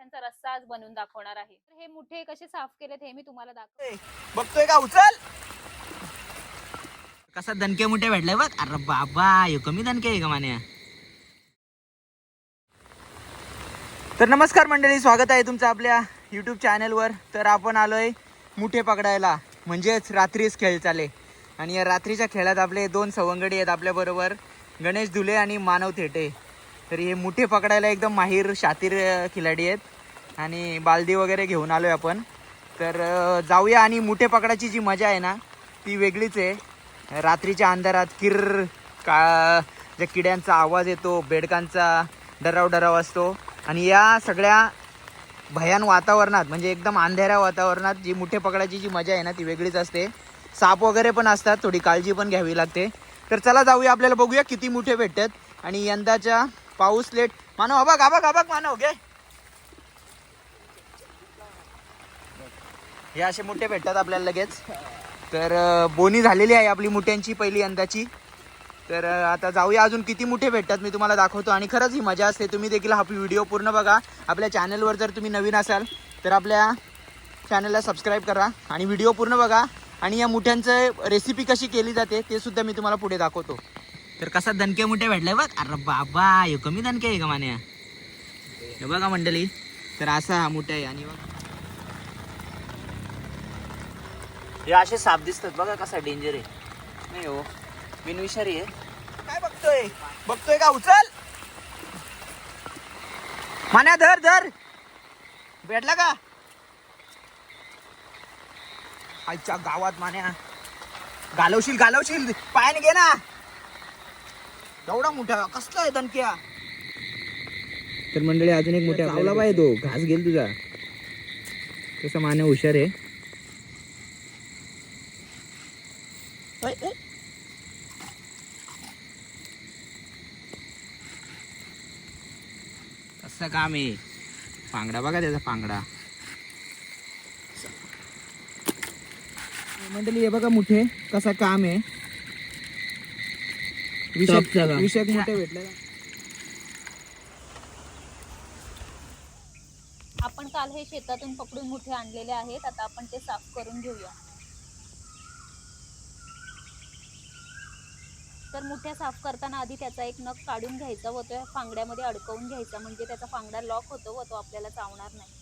मुठ्यांचा रस्सा आज बनवून दाखवणार आहे। तर हे मुठे कसे साफ केलेत हे मी तुम्हाला दाखवते। बघतोय का? उचल कसा दणके मुठे भेटलाय बघ। अरे बाबा हे कमी दणके आहे का मान्या? तर नमस्कार मंडळी, स्वागत आहे तुमचं आपल्या यूट्यूब चॅनलवर। तर आपण आलोय मुठे पकडायला, म्हणजेच रात्रीच खेळ चाले। आणि या रात्रीच्या खेळात आपले दोन सवंगडी आहेत आपल्याबरोबर, गणेश धुले आणि मानव थेटे। तर हे मुठे पकडायला एकदम माहीर शातीर खिलाडी आहेत आणि बालदी वगैरे घेऊन आलोय आपण। तर जाऊया आणि मुठे पकडायची जी मजा आहे ना ती वेगळीच आहे। रात्रीच्या अंधारात किर्र का ज्या किड्यांचा आवाज येतो, बेडकांचा डराव असतो आणि या सगळ्या भयान वातावरणात, म्हणजे एकदम अंधेऱ्या वातावरणात जी मुठे पकडायची जी मजा आहे ना ती वेगळीच असते। साप वगैरे पण असतात, थोडी काळजी पण घ्यावी लागते। तर चला जाऊया, आपल्याला बघूया किती मुठे भेटतात। आणि यंदाच्या पाऊस लेट मानव आबाग मानव घे, हे असे मुठे भेटतात आपल्याला लगेच। तर बोनी झालेली आहे आपली मुठ्यांची पहिली यंदाची। तर आता जाऊया, अजून किती मुठे भेटतात मी तुम्हाला दाखवतो। आणि खरंच ही मजा असते, तुम्ही देखील हा व्हिडिओ पूर्ण बघा। आपल्या चॅनलवर जर तुम्ही नवीन असाल तर आपल्या चॅनलला सबस्क्राईब करा आणि व्हिडिओ पूर्ण बघा। आणि या मुठ्यांचं रेसिपी कशी केली जाते ते सुद्धा मी तुम्हाला पुढे दाखवतो। तर कसा दणके मुठे भेटलाय बघ। अरे बाबा हे कमी दणके आहे का मान्या? हे बघा मंडळी, तर असा हा मुठा आहे। आणि हे असे साप दिसतात बघा, कसा डेंजर आहे। नाही हो, बिनविषारी आहे। काय बघतोय का? उचल मान्या, धर भेटला का? आईच्या गावात मान्या, घालवशील पायाने घे ना। एवढा मोठा कसला आहे दणक्या? तर मंडळी अजून एक मोठा चावला पाहिजे, तो घास गेल तुझा। तसा मान्या हुशार आहे। कसं काम आहे, पांगडा बघा त्याचा पांगडा। मंडळी हे बघा मुठे कसा काम आहे, विषक मुठे भेटले। आपण काल हे शेतातून पकडून मुठे आणलेले आहेत, आता आपण ते साफ करून घेऊया। तर मुठ्या साफ करताना आधी त्याचा एक नख काढून घ्यायचा व तो फांगड्यामध्ये अडकवून घ्यायचा, म्हणजे त्याचा फांगडा लॉक होतो व तो आपल्याला चावणार नाही।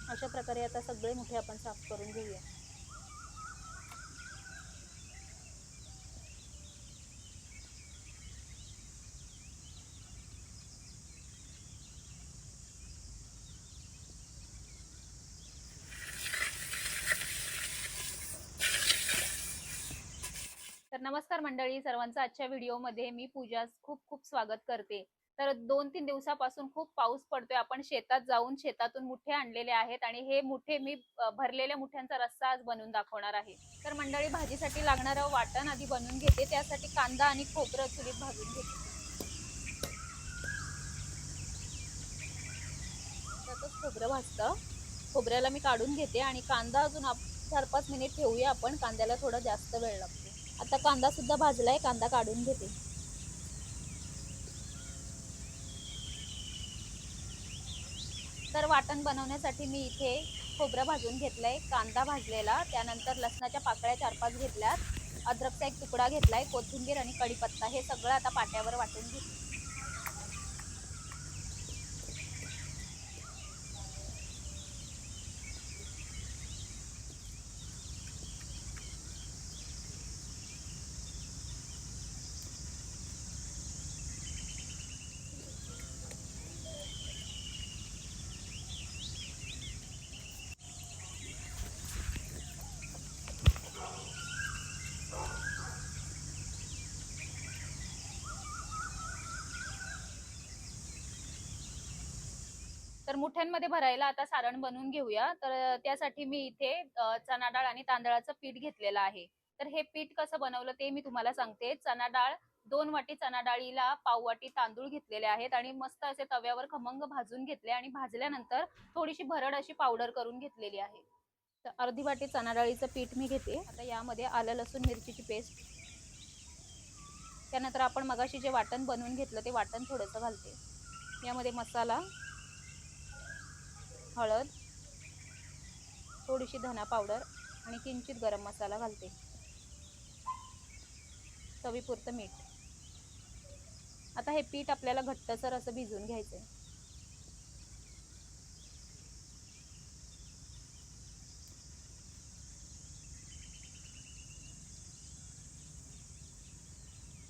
अशा प्रकारे आता सगळे मुठे आपण साफ करून घेऊया। तर नमस्कार मंडळी, सर्वांचं आजच्या व्हिडिओमध्ये मी पूजा खूप स्वागत करते। तर 2-3 दिवसापासून खूप पाऊस पडतोय, आपण शेतात जाऊन शेतातून मुठे आणलेले आहेत आणि हे मुठे मी भरलेल्या मुठ्यांचा रस्सा आज बनवून दाखवणार आहे। तर मंडळी, भाजीसाठी लागणारं वाटण आधी बनवून घेते, त्यासाठी कांदा आणि खोबरं चुलीत भाजून घेते। त्यातच खोबरं भाजतं। खोबऱ्याला मी काढून घेते आणि कांदा अजून 4-5 मिनिट ठेवूया आपण. कांद्याला थोडा जास्त वेळ लागतो. आता कांदा सुद्धा भाजलाय, कांदा काढून घेते. तर वाटण बनवण्यासाठी मी इथे खोबरं भाजून घेतलंय, कांदा भाजलेला, त्यानंतर लसणाच्या पाकळ्या 4-5 घेतल्यात, अद्रकचा एक तुकडा घेतलाय, कोथिंबीर आणि कढीपत्ता हे सगळं आता पाट्यावर वाटून घेते. तर मुठ्यांमध्ये भरायला आता सारण बनवून घेऊया. तर त्यासाठी मी इथे चणा डाळ आणि तांदळाचं पीठ घेतलेलं आहे. तर हे पीठ कसं बनवलं ते मी तुम्हाला सांगते. चणा डाळ 2 वाटी चणा डाळीला पाव वाटी तांदूळ घेतलेले आहेत आणि मस्त असे तव्यावर खमंग भाजून घेतले आणि भाजल्यानंतर थोडीशी भरड अशी पावडर करून घेतलेली आहे. तर अर्धी वाटी चणा डाळीचं पीठ मी घेते. आता यामध्ये आलं लसूण मिरचीची पेस्ट, त्यानंतर आपण मगाशी जे वाटण बनवून घेतलं ते वाटण थोडंसं घालते. यामध्ये मसाला, हळद, थोडीशी धना पावडर आणि किंचित गरम मसाला घालते. चवीपुरतं मीठ. आता हे पीठ आपल्याला घट्टसर असं भिजवून घ्यायचंय.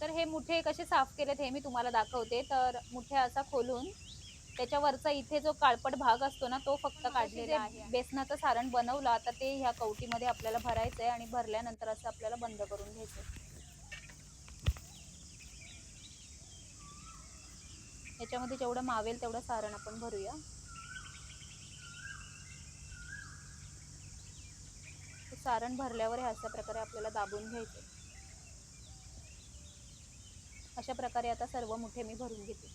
तर हे मुठे कसे साफ केलेत हे मी तुम्हाला दाखवते. तर मुठे असा खोलून त्याच्यावरचा इथे जो काळपट भाग असतो ना तो फक्त काढलेला आहे. बेसनाचं सारण बनवलं, आता ते ह्या कवटीमध्ये आपल्याला भरायचंय आणि भरल्यानंतर असं आपल्याला बंद करून घ्यायचंय. याच्यामध्ये जेवढं मावेल तेवढं सारण आपण भरूया. सारण भरल्यावर हे अशा प्रकारे आपल्याला दाबून घ्यायचंय. अशा प्रकारे आता सर्व मुठे मी भरून घेते.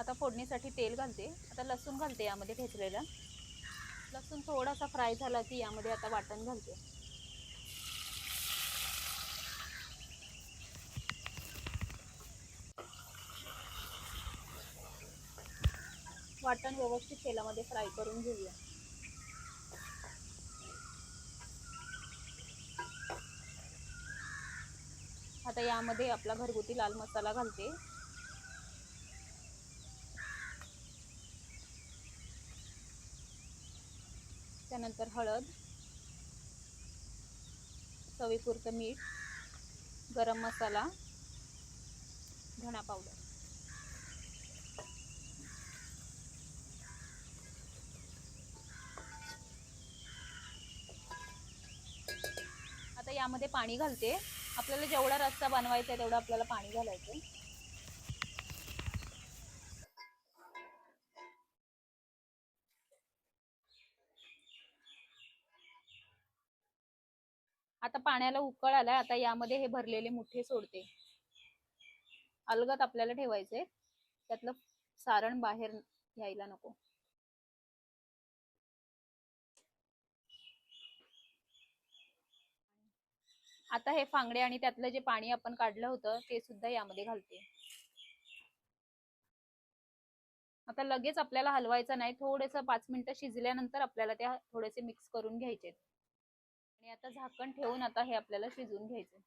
आता फोडणीसाठी तेल घालते. आता लसूण घालते यामध्ये ठेचलेला. लसूण थोडासा फ्राय झाला की यामध्ये आता वाटण घालते. वाटण व्यवस्थित तेलामध्ये फ्राय करून घेऊया. आता यामध्ये आपला घरगुती लाल मसाला घालते. त्यानंतर हळद, चवीपुरतं मीठ, गरम मसाला, धना पावडर. आता यामध्ये पाणी घालते. आपल्याला जेवढा रस्सा बनवायचा आहे तेवढं आपल्याला पाणी घालायचं. आता पाण्याला उकळ आलाय. आता यामध्ये हे भरलेले मुठे सोडते. अलगद आपल्याला ठेवायचे, त्यातलं सारण बाहेर यायला नको. आता हे फांगडे आणि त्यातलं जे पाणी आपण काढलं होतं ते सुद्धा यामध्ये घालते. आता लगेच आपल्याला हलवायचं नाही. थोडंसं 5 मिनिटं शिजल्यानंतर आपल्याला ते थोडेसे मिक्स करून घ्यायचे आणि आता झाकण ठेवून आता हे आपल्याला शिजवून घ्यायचे.